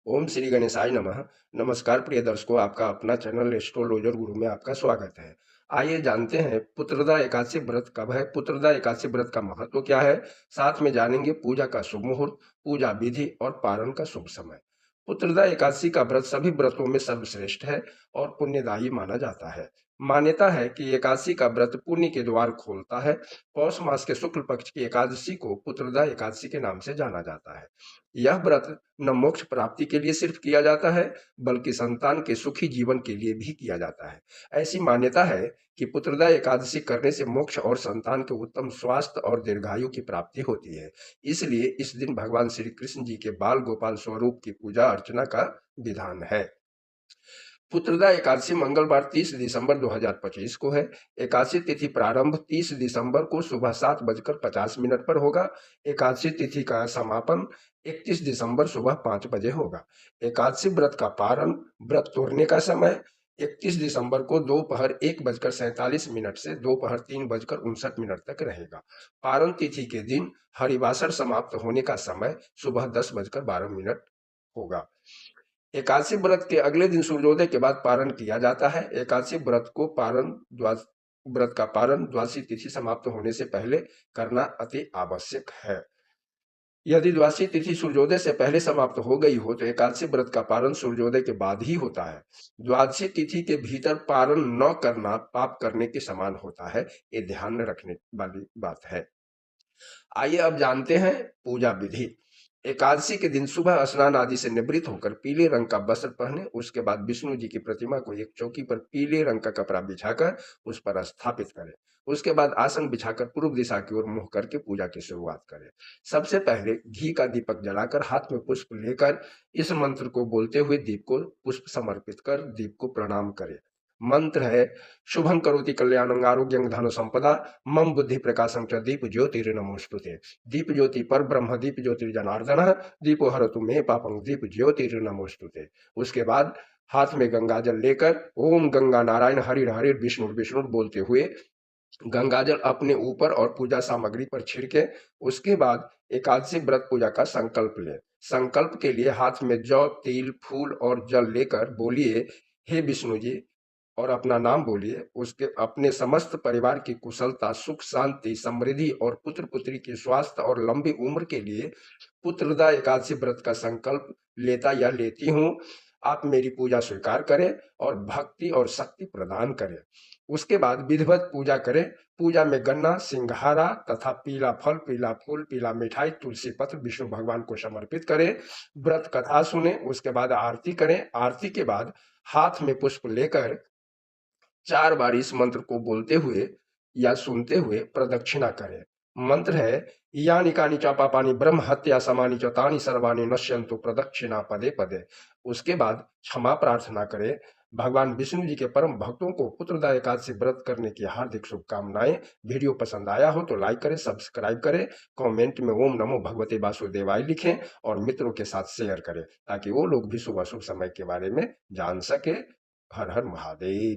ओम श्री गणेशाय नमः। नमस्कार प्रिय दर्शकों, आपका अपना चैनल एस्ट्रोलॉजर गुरु में आपका स्वागत है। आइए जानते हैं पुत्रदा एकादशी व्रत कब है, पुत्रदा एकादशी व्रत का महत्व क्या है। साथ में जानेंगे पूजा का शुभ मुहूर्त, पूजा विधि और पारण का शुभ समय। पुत्रदा एकादशी का व्रत सभी व्रतों में सर्वश्रेष्ठ है और पुण्यदायी माना जाता है। मान्यता है कि एकादशी का व्रत पुण्य के द्वार खोलता है। पौष मास के शुक्ल पक्ष की एकादशी को पुत्रदा एकादशी के नाम से जाना जाता है। यह व्रत न मोक्ष प्राप्ति के लिए सिर्फ किया जाता है, बल्कि संतान के सुखी जीवन के लिए भी किया जाता है। ऐसी मान्यता है कि पुत्रदा एकादशी करने से मोक्ष और संतान के उत्तम स्वास्थ्य और दीर्घायु की प्राप्ति होती है। इसलिए इस दिन भगवान श्री कृष्ण जी के बाल गोपाल स्वरूप की पूजा अर्चना का विधान है। पुत्रदा एकादशी मंगलवार 30 दिसंबर 2025 को है। एकादशी तिथि प्रारंभ 30 दिसंबर को सुबह 7:50 पर होगा। एकादशी तिथि का समापन 31 दिसंबर सुबह 5 बजे होगा। एकादशी व्रत का पारण, व्रत तोड़ने का समय 31 दिसंबर को दोपहर 1:47 से दोपहर 3:59 तक रहेगा। पारण तिथि के दिन हरिवासर समाप्त होने का समय सुबह 10:12 होगा। एकादशी व्रत के अगले दिन सूर्योदय के बाद पारण किया जाता है। एकादशी व्रत का पारण द्वादशी तिथि समाप्त होने से पहले करना अति आवश्यक है। यदि द्वादशी तिथि सूर्योदय से पहले समाप्त हो गई हो तो एकादशी व्रत का पारण सूर्योदय के बाद ही होता है। द्वादशी तिथि के भीतर पारण न करना पाप करने के समान होता है। ये ध्यान रखने वाली बात है। आइए अब जानते हैं पूजा विधि। एकादशी के दिन सुबह स्नान आदि से निवृत्त होकर पीले रंग का वस्त्र पहने। उसके बाद विष्णु जी की प्रतिमा को एक चौकी पर पीले रंग का कपड़ा बिछाकर उस पर स्थापित करें। उसके बाद आसन बिछाकर पूर्व दिशा की ओर मुंह करके पूजा की शुरुआत करें। सबसे पहले घी का दीपक जलाकर हाथ में पुष्प लेकर इस मंत्र को बोलते हुए दीप को पुष्प समर्पित कर दीप को प्रणाम करें। मंत्र है, शुभं करोति कल्याणं आरोग्यं धन संपदा मम बुद्धि प्रकाशं च दीप ज्योतिर्नमोस्तुते। दीप ज्योति पर ब्रह्म दीप ज्योतिर्जनार्दन दीपो हरतु मे पापं दीप ज्योतिर्नमोस्तुते। उसके बाद हाथ में गंगा जल लेकर ओम गंगा नारायण हरिर हरिर विष्णु विष्णु बोलते हुए गंगाजल अपने ऊपर और पूजा सामग्री पर छिड़के। उसके बाद एकादशी व्रत पूजा का संकल्प लें। संकल्प के लिए हाथ में जौ, तिल, फूल और जल लेकर बोलिए, हे विष्णु जी, और अपना नाम बोलिए। उसके अपने समस्त परिवार की कुशलता, सुख, शांति, समृद्धि और पुत्र पुत्री के स्वास्थ्य और लंबी उम्र के लिए पुत्रदा एकादशी व्रत का संकल्प लेता या लेती हूँ। आप मेरी पूजा स्वीकार करें और भक्ति और शक्ति प्रदान करें। उसके बाद विधिवत पूजा करें। पूजा में गन्ना, सिंघारा तथा पीला फल, पीला फूल, पीला मिठाई, तुलसी पत्र विष्णु भगवान को समर्पित करें। व्रत कथा सुने। उसके बाद आरती करें। आरती के बाद हाथ में पुष्प लेकर 4 बार इस मंत्र को बोलते हुए या सुनते हुए प्रदक्षिणा करें। मंत्र है, यानि कानि च पापानि ब्रह्म हत्या समानि च तानि सर्वाणि नश्यन्तु प्रदक्षिणा पदे पदे। उसके बाद क्षमा प्रार्थना करें। भगवान विष्णु जी के परम भक्तों को पुत्रदा एकादशी व्रत करने की हार्दिक शुभकामनाएं। वीडियो पसंद आया हो तो लाइक करें, सब्सक्राइब करें, कमेंट में ओम नमो भगवते वासुदेवाय लिखें और मित्रों के साथ शेयर करें ताकि वो लोग भी शुभ अशुभ समय के बारे में जान सके। हर हर महादेव।